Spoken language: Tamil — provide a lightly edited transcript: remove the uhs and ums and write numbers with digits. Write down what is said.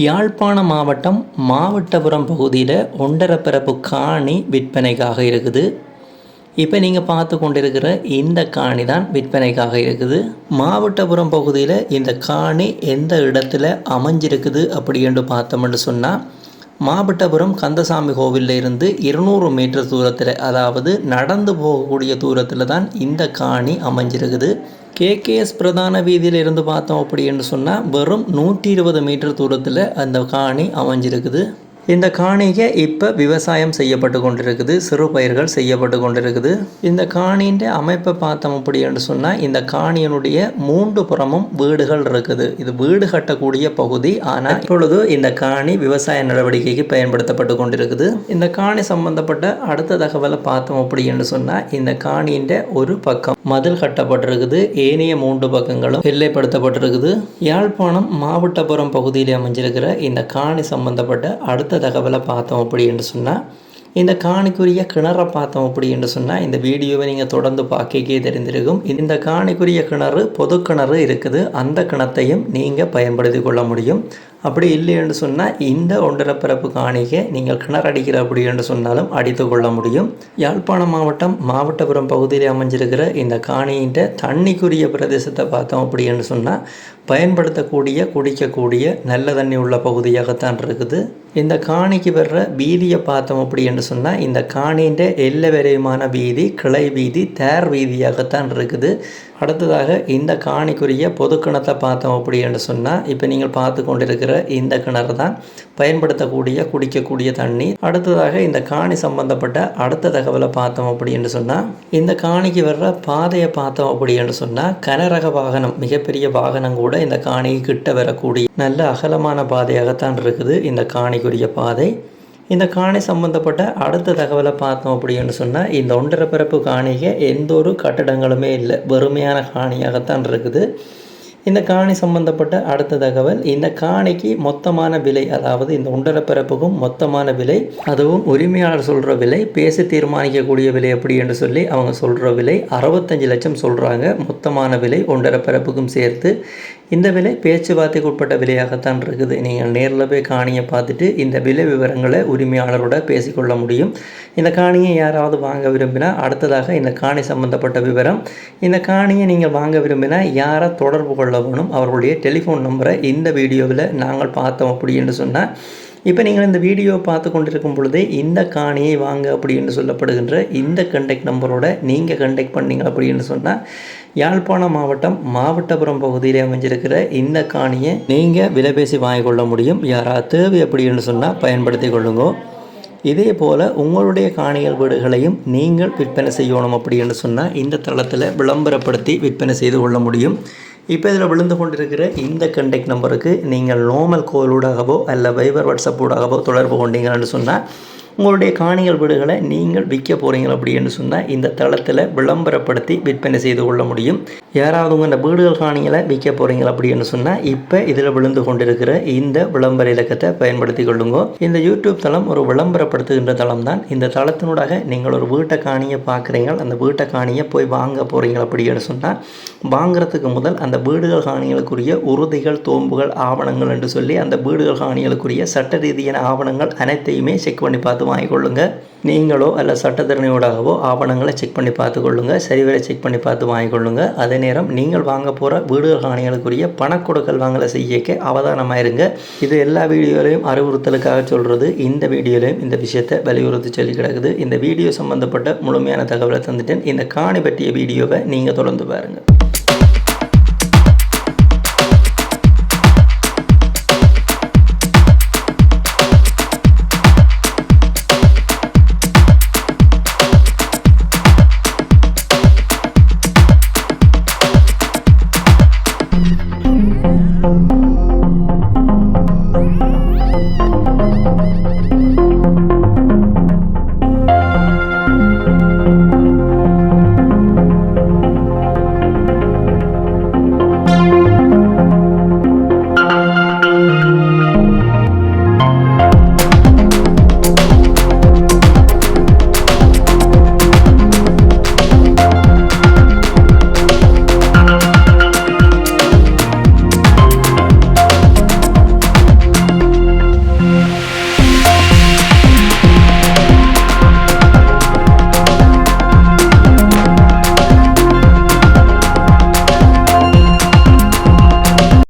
யாழ்ப்பாண மாவட்டம் மாவட்டபுரம் பகுதியில் ஒண்டரப்பரப்பு காணி விற்பனைக்காக இருக்குது. இப்போ நீங்கள் பார்த்து கொண்டிருக்கிற இந்த காணி தான் விற்பனைக்காக இருக்குது. மாவட்டபுரம் பகுதியில் இந்த காணி எந்த இடத்துல அமைஞ்சிருக்குது அப்படி என்று பார்த்தோம்னு சொன்னால், மாவட்டபுரம் கந்தசாமி கோவிலில் இருந்து 200 மீட்டர் தூரத்தில், அதாவது நடந்து போகக்கூடிய தூரத்தில் தான் இந்த காணி அமைஞ்சிருக்குது. கேகேஎஸ் பிரதான வீதியில் இருந்து பார்த்தோம் அப்படின்னு சொன்னால் வெறும் 120 மீட்டர் தூரத்தில் அந்த காணி அமைஞ்சிருக்குது. இந்த காணிக்கு இப்போ விவசாயம் செய்யப்பட்டு கொண்டிருக்குது, சிறு பயிர்கள் செய்யப்பட்டு கொண்டிருக்குது. இந்த காணியின் அமைப்பை பார்த்தோம் அப்படின்னு சொன்னால், இந்த காணியினுடைய 3 புறமும் வீடுகள் இருக்குது. இது வீடு கட்டக்கூடிய பகுதி. ஆனால் இப்பொழுது இந்த காணி விவசாய நடவடிக்கைக்கு பயன்படுத்தப்பட்டு கொண்டிருக்குது. இந்த காணி சம்பந்தப்பட்ட அடுத்த தகவலை பார்த்தோம் அப்படின்னு சொன்னால், இந்த காணியின் ஒரு பக்கம் மதில் கட்டப்பட்டிருக்குது, ஏனைய 3 பக்கங்களும் எல்லைப்படுத்தப்பட்டிருக்குது. யாழ்ப்பாணம் மாவட்டபுரம் பகுதியில் அமைஞ்சிருக்கிற இந்த காணி சம்பந்தப்பட்ட அடுத்த தகவலை பார்த்தோம் அப்படின்னு சொன்னால், இந்த காணிக்குரிய கிணறை பார்த்தோம் அப்படின்னு சொன்னால், இந்த வீடியோவை நீங்கள் தொடர்ந்து பார்க்கவே தெரிந்திருக்கும். இந்த காணிக்குரிய கிணறு பொது கிணறு இருக்குது. அந்த கிணத்தையும் நீங்கள் பயன்படுத்தி கொள்ள முடியும். அப்படி இல்லைன்னு சொன்னால், இந்த ஒன்றரப்பரப்பு காணிக்கை நீங்கள் கிணறு அடிக்கிற அப்படி என்று சொன்னாலும் அடித்து கொள்ள முடியும். யாழ்ப்பாணம் மாவட்டம் மாவட்டபுரம் பகுதியில் அமைஞ்சிருக்கிற இந்த காணியின் தண்ணிக்குரிய பிரதேசத்தை பார்த்தோம் அப்படின்னு சொன்னால், பயன்படுத்தக்கூடிய குடிக்கக்கூடிய நல்ல தண்ணி உள்ள பகுதியாகத்தான் இருக்குது. இந்த காணிக்கு வர்ற வீதியை பார்த்தோம் அப்படி என்று சொன்னால், இந்த காணியின் எல்லை வரையுமான வீதி கிளை வீதி தேர் வீதியாகத்தான் இருக்குது. அடுத்ததாக இந்த காணிக்குரிய பொது கிணத்தை பார்த்தோம் அப்படி என்று சொன்னால், இப்போ நீங்கள் பார்த்து கொண்டிருக்கிற இந்த கிணறு தான் பயன்படுத்தக்கூடிய குடிக்கக்கூடிய தண்ணீர். அடுத்ததாக இந்த காணி சம்பந்தப்பட்ட அடுத்த தகவலை பார்த்தோம் அப்படி என்று சொன்னால், இந்த காணிக்கு வர்ற பாதையை பார்த்தோம் அப்படி என்று சொன்னால், கனரக வாகனம் மிகப்பெரிய வாகனம் கூட இந்த காணிக்கு கிட்ட வரக்கூடிய நல்ல அகலமான பாதையாகத்தான் இருக்குது இந்த காணிக்குரிய பாதை. இந்த காணி சம்பந்தப்பட்ட அடுத்த தகவலை பார்த்தோம் அப்படின்னு சொன்னால், இந்த ஒன்றரப்பரப்பு காணிக்கு எந்த ஒரு கட்டடங்களுமே இல்லை, வெறுமையான காணியாகத்தான் இருக்குது. இந்த காணி சம்பந்தப்பட்ட அடுத்த தகவல், இந்த காணிக்கு மொத்தமான விலை, அதாவது இந்த ஒன்றரப்பரப்புக்கும் மொத்தமான விலை, அதுவும் உரிமையாளர் சொல்கிற விலை, பேசி தீர்மானிக்கக்கூடிய விலை எப்படி என்று சொல்லி அவங்க சொல்கிற விலை 65 லட்சம் சொல்கிறாங்க. மொத்தமான விலை ஒன்றரப்பரப்புக்கும் சேர்த்து. இந்த விலை பேச்சுவார்த்தைக்கு உட்பட்ட விலையாகத்தான் இருக்குது. நீங்கள் நேரில் போய் காணியை பார்த்துட்டு இந்த விலை விவரங்களை உரிமையாளரோட பேசிக்கொள்ள முடியும். இந்த காணியை யாராவது வாங்க விரும்பினா, அடுத்ததாக இந்த காணி சம்பந்தப்பட்ட விவரம், இந்த காணியை நீங்கள் வாங்க விரும்பினா யாரை தொடர்பு கொள்ள வேணும், அவர்களுடைய டெலிஃபோன் நம்பரை இந்த வீடியோவில் நாங்கள் பார்த்தோம் அப்படின்னு சொன்னால், இப்போ நீங்கள் இந்த வீடியோவை பார்த்து கொண்டிருக்கும் பொழுதே இந்த காணியை வாங்க அப்படின்னு சொல்லப்படுகின்ற இந்த கண்டெக்ட் நம்பரோட நீங்கள் கண்டெக்ட் பண்ணீங்க அப்படின்னு சொன்னால், யாழ்ப்பாணம் மாவட்டம் மாவட்டபுரம் பகுதியில் அமைஞ்சிருக்கிற இந்த காணியை நீங்கள் விலை பேசி வாங்கிக்கொள்ள முடியும். யாராவது தேவை அப்படின்னு சொன்னால் பயன்படுத்தி கொள்ளுங்க. இதே போல் உங்களுடைய காணிகள் வீடுகளையும் நீங்கள் விற்பனை செய்யணும் அப்படின்னு சொன்னால், இந்த தளத்தில் விளம்பரப்படுத்தி விற்பனை செய்து கொள்ள முடியும். இப்போ இதில் விழுந்து கொண்டிருக்கிற இந்த கண்டெக்ட் நம்பருக்கு நீங்கள் நார்மல் கோலூடாகவோ அல்ல வைபர் வாட்ஸ்அப் ஊடாகவோ தொடர்பு கொண்டீங்கன்னு சொன்னால், உங்களுடைய காணிகள் வீடுகளை நீங்கள் விற்க போகிறீங்க அப்படின்னு சொன்னால், இந்த தளத்தில் விளம்பரப்படுத்தி விற்பனை செய்து கொள்ள முடியும். யாராவது உங்கள் வீடுகள் காணிகளை விற்க போகிறீங்க அப்படின்னு சொன்னால், இப்போ இதில் விழுந்து கொண்டிருக்கிற இந்த விளம்பர இலக்கத்தை பயன்படுத்தி கொள்ளுங்க. இந்த யூடியூப் தளம் ஒரு விளம்பரப்படுத்துகின்ற தளம் தான். இந்த தளத்தினூடாக நீங்கள் ஒரு வீட்டை காணியை பார்க்குறீங்க, அந்த வீட்டை காணியை போய் வாங்க போகிறீங்க அப்படின்னு சொன்னால், வாங்குறதுக்கு முதல் அந்த வீடுகள் காணிகளுக்குரிய உறுதிகள் தோம்புகள் ஆவணங்கள் என்று சொல்லி அந்த வீடுகள் காணிகளுக்குரிய சட்ட ரீதியான ஆவணங்கள் அனைத்தையுமே செக் பண்ணி பார்த்து வாங்கிக்கொள்ளுங்க. நீங்களோ அல்ல சட்டத்தரணியோடாகவோ ஆவணங்களை செக் பண்ணி பார்த்துக்கொள்ளுங்க. சரிவரை செக் பண்ணி பார்த்து வாங்கிக்கொள்ளுங்க. அதே நேரம் நீங்கள் வாங்க போகிற வீடுகள் காணிகளுக்குரிய பணக்கொடுக்கல் வாங்கலை செய்யக்க அவதானமாயிருங்க. இது எல்லா வீடியோலையும் அறிவுறுத்தலுக்காக சொல்கிறது. இந்த வீடியோலையும் இந்த விஷயத்தை வலியுறுத்தி சொல்லி கிடக்குது. இந்த வீடியோ சம்பந்தப்பட்ட முழுமையான தகவலை தந்துட்டேன். இந்த காணி பற்றிய வீடியோவை நீங்கள் தொடர்ந்து பாருங்கள்.